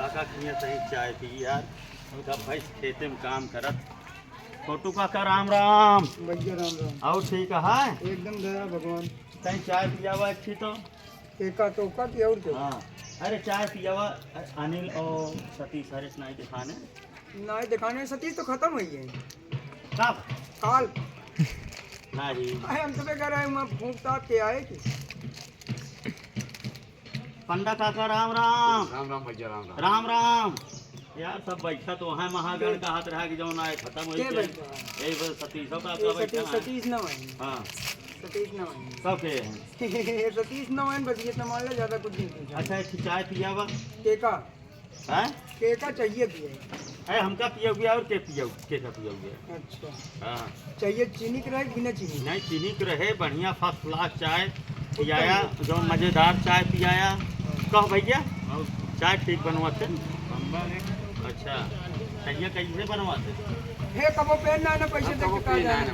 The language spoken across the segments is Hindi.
काका किया सही चाय पी यार। उनका भाई खेते में काम करत। छोटू काका राम राम। भैया राम राम। और ठीक है एकदम दया भगवान। कहीं चाय पिया हुआ अच्छी तो एका टोका की और क्या? हाँ। अरे चाय पिया हुआ अनिल और सतीश हरीश नाई दिखाने ना दिखाने सतीश तो खत्म हुई है कब काल। नहीं अरे हम तुम्हें कह रहे हैं मैं भूखता के आए कि पंडा काका राम राम। राम राम भैया राम राम। राम राम यार सब बैठा तो है महागण का हाथ रहा कि जो ना खत्म हो के गई बैठा? यही बस सतीश का ये बैठा सतीश है। सतीश न है। हाँ सतीश न है। सब के हैं। सतीश न है बस ये मान ले ज्यादा कुछ नहीं पूछा। अच्छा एक चाय पिया हुआ केका है केका चाहिए पिए। अरे हमका पिया हुआ और के पिया के का पिया हुआ। अच्छा हाँ चाहिए चीनी की रहे बिना चीनी? नहीं चीनी के रहे बढ़िया फर्स्ट क्लास चाय पियाया जो मज़ेदार चाय पियाया। कहो भैया चाय ठीक बनवाते अच्छा चाहिए कैसे बनवाते हे कबो पेन ना पैसे दे के का जाए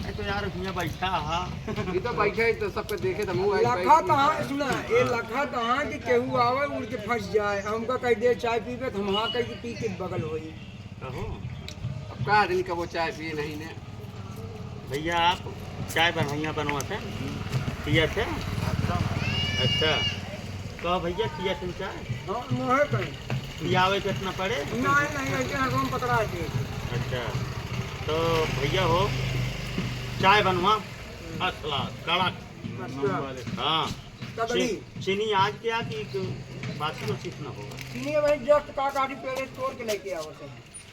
अरे तो यार भैया बैठा हा ये तो बैठे तो सबके देखे तो मुंह लखा कहाँ सुना ये लखा कहाँ कि केहू आवे उड़ के फंस जाए हमका कह दे चाय पीबे तो हम हाँ कह के पी के बगल होई। कहो अब का दिन का वो चाय पिए नहीं ने। भैया आप चाय बढ़िया बनवाते पिया थे अच्छा कहो भैया पिया तुम चाय हाँ मोहे कहीं पियावे कितना पड़े नहीं ऐसे हम पकड़ा के। अच्छा तो भैया हो चाय बनवा फर्स्ट क्लास कड़क हाँ तगड़ी चीनी आज क्या कि बाकी तो सीखना होगा। चीनी भाई जस्ट का गाड़ी पेड़े तोड़ के लेके आओ से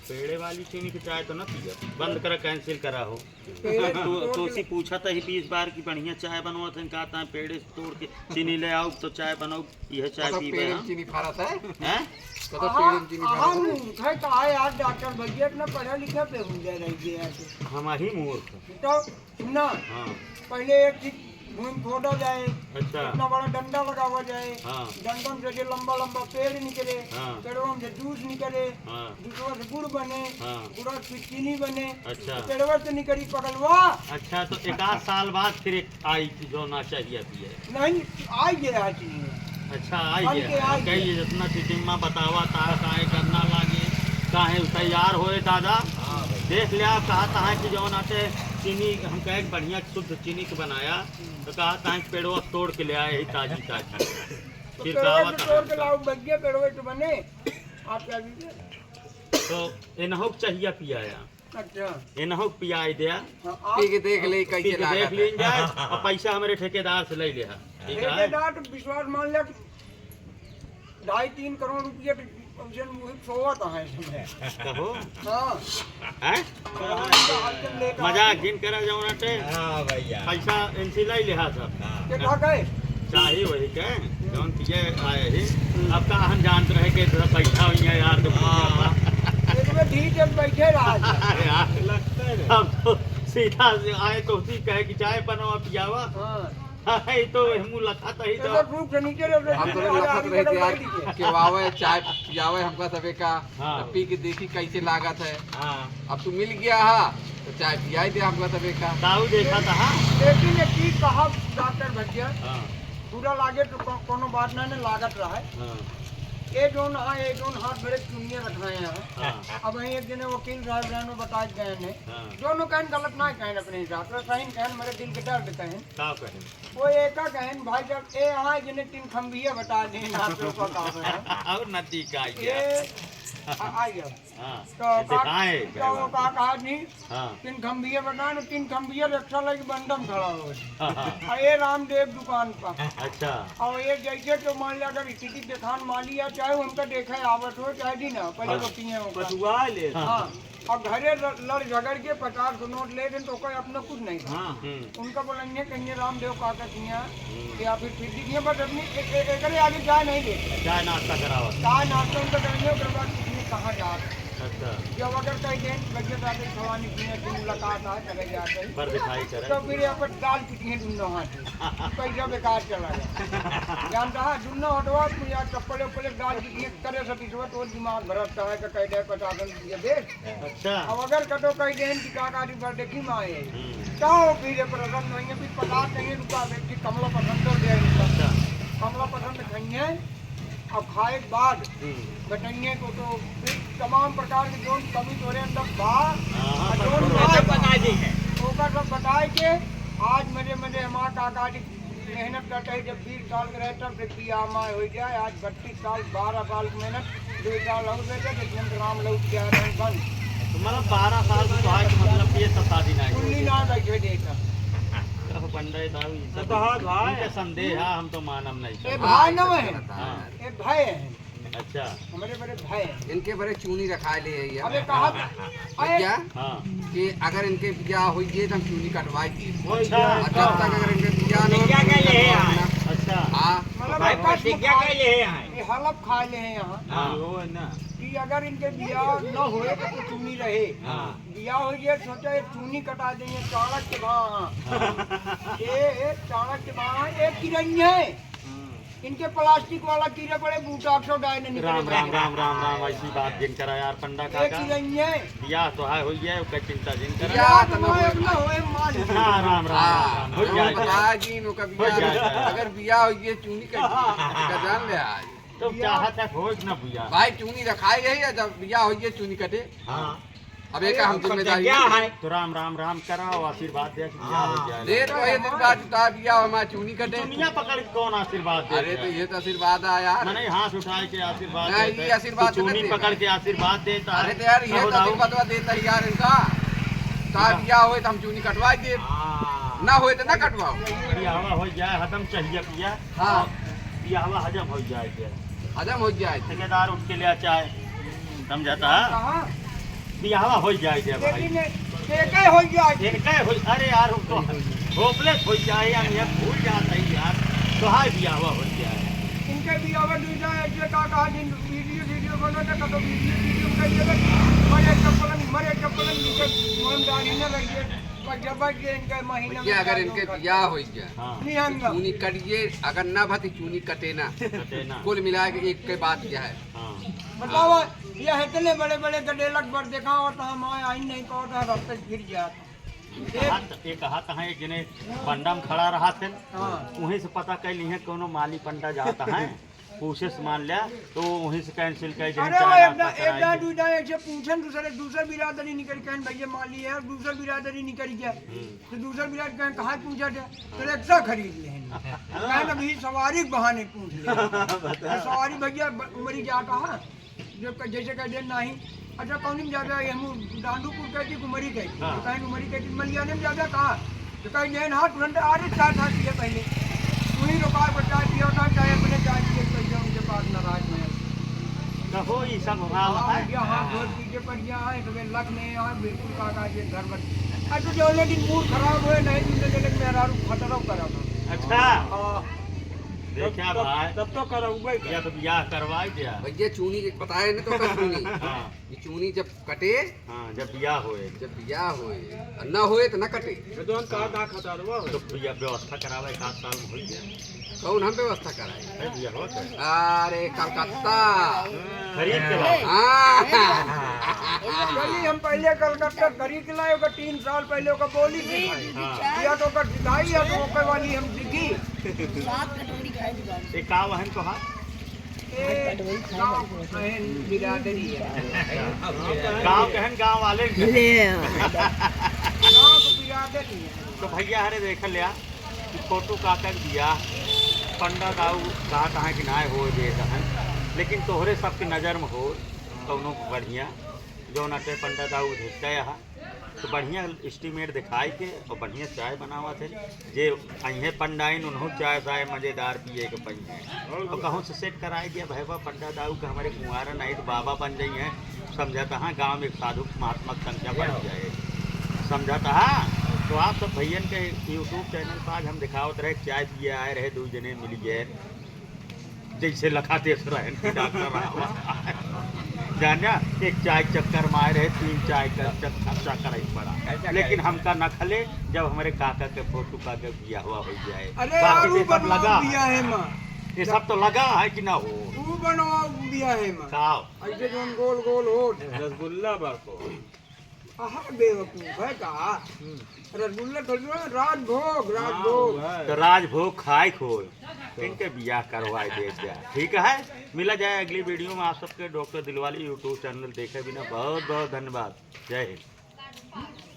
पेड़े वाली चीनी की चाय तो ना पिया बंद करा कैंसिल करा हो। पेड़े तो उसी पूछा था ही 20 बार की बढ़िया चाय बनवा थे कहता है पेड़े से तोड़ के चीनी ले आओ तो चाय बनाओ यह चाय तो पी पेड़ में चीनी फारत है हैं तो पेड़ में चीनी फारत है। कहा यार डॉक्टर भैया इतना पढ़ा लिखा पे हो जाए रही है हम ही मूर्ख तो सुनना हाँ पहले एक चीज घूम फोड़ा जाए अच्छा इतना बड़ा डंडा लगावा जाए हाँ डंडम से जो लंबा लंबा पेड़ निकले हाँ पेड़ों से जूस निकले हाँ दूसरा से गुड़ बने हाँ गुड़ा से चीनी बने अच्छा पेड़वा से निकली पकड़वा अच्छा तो एक आध साल बाद फिर एक आई थी जो ना चाहिए पिए नहीं आई गया चीनी अच्छा बन के आइए आई कहिए जितना चिटिम्मा बतावा ता काहे करना लागे काहे तैयार होए दादा देख लिया कहा था कि जो आते चीनी हम कहे बढ़िया शुद्ध चीनी के बनाया तो कहा था कि पेड़वा तोड़ के ले आए ही ताजी ताजी तो फिर पेड़वा कहा से तोड़ के लाओ बग्गे पेड़वे तो बने आप क्या लीजिए। तो इनहो चाहिए पियाया अच्छा इनहो पियाई दिया हाँ, पी के देख ले पी कैसे के लागत देख है। लीन जाए और पैसा हमारे ठेकेदार से ले लिया ठीक है ठेकेदार तो विश्वास मान लिया 2.5-3 करोड़ रुपये सोवत है इसमें। कहो हाँ हैं मजाक गिन करा जाओ ना टे हाँ भैया पैसा इनसे ले लिया सब के का गए चाहिए वही के जौन पिए आए ही अब का हम जानते रहे कि पैसा हुई है यार तो एक में धी जब बैठे रहा था। अरे यार लगता है हम तो सीधा से आए तो उसी कहे कि चाय बनाओ पियावा हाँ ये तो मुँह लखा था ही तो तो रूप से नीचे रह हम तो लखत रहे थे यार के वावे चाय पियावे हमका सबे का हाँ। तो पी के देखी कैसे लागत है। हाँ अब तू मिल गया हा तो चाय पियाई दे हमका सबे का। दाऊ देखा था हाँ लेकिन एक चीज कहा डॉक्टर भैया हाँ पूरा लागे तो कोनो बात नहीं लागत रहा है हाँ ये जोन हाँ ये जोन हाथ बड़े चुनिए रखाए हैं हाँ अब वही एक दिन वकील साहब रहने बता गए हैं हाँ दोनों कहन गलत ना कहन अपने हिसाब से सही कहन मेरे दिल के दर्द कहन का कहें वो एका कहन भाई जब ए हाँ जिन्हें 3 खंबिया बता दें हाथ पे ऊपर काम है और नदी का ये आ गया हाँ तो दिखाए तो वो कहा नहीं हाँ 3 खंबिया बता ना 3 खंबिया रिक्शा लगी बंडम खड़ा हो हाँ, हाँ, और ये रामदेव दुकान पर अच्छा और ये जैसे तो मान लिया अगर स्थिति दिखान माली या चाहे उनका देखा आवत हो चाहे दी ना पहले वो पिए होगा पटुआ ले हाँ और घरे लड़ झगड़ के 50 नोट ले दें तो कोई अपना कुछ नहीं था हाँ उनका बोलेंगे कहीं रामदेव काका किया या फिर दीजिए बट अपनी एक आगे चाय नहीं देते चाय नाश्ता करावा चाय नाश्ता उनका करेंगे उसके बाद कितने कहाँ जा अच्छा जब अगर कहीं दिन बच्चे जाते खवानी पीने की मुलाकात है चले जाते हैं पर दिखाई करे तो फिर यहाँ पर दाल पिटिए दुनो हाथ पैसा बेकार चला गया जानता है दुनो हटवा या चप्पल उप्पल दाल पिटिए करे सतीसवा तो दिमाग भरता है कि कह दे 50 रुपये दे अच्छा अब अगर कटो कहीं देन की काकारी बर्थडे की माए तो फिर प्रसन्न होंगे फिर 50 कहीं रुपया व्यक्ति कमला पसंद तो दे अच्छा कमला पसंद खाइए और खाए के बाद बताइए तो फिर तमाम प्रकार के जो कमी तोरे अंदर बा हाँ, जो सब बता दी है ओकर सब बताए के आज मेरे हमारा काका जी मेहनत करते है जब 20 साल के रहे तब फिर बिया माँ हो जाए आज 32 साल 12 साल की मेहनत 2 साल हो गए जितने राम लोग क्या रहे बंद तो मतलब 12 साल की तो है कि मतलब ये सब शादी नहीं हुई। उन्हीं ना बैठे देता कहो पंडित साहब ये सब तो हाँ भाई। इनके संदेह है हम तो मानम नहीं ये सब। भाई न है हाँ, ये भाई है अच्छा हमारे बड़े भाई हैं इनके बड़े चूनी रखा ले है ये अबे कहा भैया हाँ कि अगर इनके बिया हुई है तो हम चूनी कटवाई दी अच्छा और जब तक अगर इनके बिया न हो क्या क्या ले है तो अच्छा हाँ मतलब भाई आपस में प्रतिज्ञा खा- के लिए है ये हलफ खा ले हैं यहाँ हाँ वो है ना कि अगर इनके बियाह न हुए तो चूनी रहे हाँ बियाह हो ये सोचा ये चूनी कटा देंगे चाणक के वहाँ ये चाणक के वहाँ एक किरन है इनके प्लास्टिक वाला कीड़े बड़े बूटा सौ डाय ने राम राम राम राम राम ऐसी बात जिन करा यार पंडा एक काका किरन है बियाह तो है हुई है उसका चिंता जिन करा बियाह तो तुम्हारे न अपना होए मान हाँ राम राम राम हो हाँ जाएगा बताया जी इनका हो जाएगा। बिया अगर बिया हुई है चूनी का जान ले आज तो चाहत है हो ना भैया भाई चूनी रखाई है या जब बिया हुई है चूनी कटे हाँ अब एक हम जिम्मेदारी क्या है तो राम राम राम कराओ आशीर्वाद दे कि बियाह हो जाए दे तो ये दिन बाद जुटा बिया हमारा चूनी कटे दुनिया पकड़ के कौन आशीर्वाद दे अरे तो ये तो आशीर्वाद है यार मैंने हाथ उठाए के आशीर्वाद नहीं, देता ये है। आशीर्वाद तू चूनी नहीं देता पकड़ है। के आशीर्वाद देता है अरे तो यार ये कहो तो दाऊ। आशीर्वाद देता है यार इनका तो बिया हुए तो हम चूनी कटवा दे ना हुए तो ना कटवाओ बियाहवा हो जाए हजम चाहिए पिया हाँ बियाहवा हजम हो जाए के हजम हो जाए ठेकेदार उठ के ले चाहे समझाता है कहा बियाहवा हो जाए के भाई लेकिन केके हो जाए इनका हो अरे यार तो होपलेस हो जाए या मैं भूल जाता है यार तो हाय बियाहवा हो जाए इनके भी अगर दूसरा ऐसे का कहा दिन वीडियो बनाते का तो वीडियो करिए मरे चप्पल नीचे ईमानदारी न रहिए पर जब ये इनके महीने भैया अगर इनके बिया हो जाए हाँ निहंगा चूनी कटिए अगर ना भती चूनी कटे ना कटे ना कुल मिला के एक के बात क्या है हाँ बताओ ये इतने बड़े बड़े गडेलक पर देखा और तो हम आई नहीं कहो तो रास्ते गिर जाता एक हाथ है जिन्हें पंडा में खड़ा रहा थे हाँ वहीं से पता कैली है कोनो माली पंडा जाता है पूछे मान लिया तो वहीं से कैंसिल कर अरे वो एकदा दूसरा ऐसे पूछन दूसरा बिरादरी निकल के भैया माली है और दूसरा बिरादरी निकल गया तो दूसरा बिरादरी कहें कहाँ पूछा था तो रिक्शा खरीद ले कहें अभी सवारी के बहाने पूछ ले सवारी भैया मरी जा कहा जो जैसे कहते नहीं अच्छा कौन में जाता है हम डांडूपुर कहती कुमरी कहती तो कहें कुमरी कहती मलियाने में जाता कहा तो कहीं जैन हाथ तुरंत आ रहे चार हाथ दिए पहले वही रुकावट पर चाय पिया था चाहे अपने चाय पिए पैसा उनके पास नाराज में कहो ये सब हाल है यहाँ बहुत पीछे पड़ गया है तो लक में यहाँ बिल्कुल काका ये घर पर अच्छा जो दिन मूड खराब हुए नहीं दूसरे जगह मेरा खतरा करा था अच्छा देखा भाई तब तो करूँगा या तो ब्याह करवाई दिया भैया चूनी बताए ना तो का चूनी हाँ ये चूनी जब कटे हाँ जब ब्याह होए जब बिया होए और न होए तो न कटे का खतर वो तो भैया व्यवस्था करावे 7 साल में हो गया कौन हम व्यवस्था कराए है भैया हो गया अरे कलकत्ता खरीद के लाओ हाँ चलिए हम पहले कलकत्ता खरीद के लाए ओकर 3 साल पहले ओकर बोली सिखाई हाँ या तो ओकर सिखाई या तो ओकर वाली हम सीखी ये का वहन तो हाथ बिरादरी है गांव कहन गांव वाले गाँव तो बिरादरी है तो भैया हरे देख लिया कि फोटो काकर दिया पंडा दाऊ कहा कहाँ कि ना हो दे है लेकिन तोहरे सबके नज़र में हो कौनो बढ़िया जो नटे पंडा दाऊ भेजते यहाँ तो बढ़िया एस्टीमेट दिखाई के और बढ़िया चाय बनावा थे जे अहे पंडाइन उन्हों चाय साय मज़ेदार पिए के पहिए और कहूँ से सेट कराए दिया भैया पंडा दाऊ का हमारे कुंवारा नहीं तो बाबा बन जाइए हैं समझाता हाँ गाँव में एक साधु महात्मा की संख्या बढ़ जाए समझाता हाँ तो आप सब भैयन के यूट्यूब चैनल पर आज हम दिखावत रहे चाय पिए आए रहे 2 जने मिल गए जैसे लखाते रहे डॉक्टर जाना एक चाय चक्कर में आए रहे 3 चाय का चक्कर ही पड़ा लेकिन हमका न खले जब हमारे काका के फोटो का के बिया हुआ हो जाए अरे बाकी और ये सब लगा बिया है माँ ये सब तो लगा है कि ना हो तू बनवा बिया है माँ खाओ ऐसे जो गोल गोल हो रसगुल्ला बाको आहा बेवकूफ है कहा रसगुल्ला थोड़ी राजभोग राजभोग तो राजभोग खाए खोल इनके बियाह करवाए दे दिया। ठीक है, मिला जाए अगली वीडियो में। आप सबके डॉक्टर दिलवाली यूट्यूब चैनल देखे बिना बहुत बहुत धन्यवाद। जय हिंद।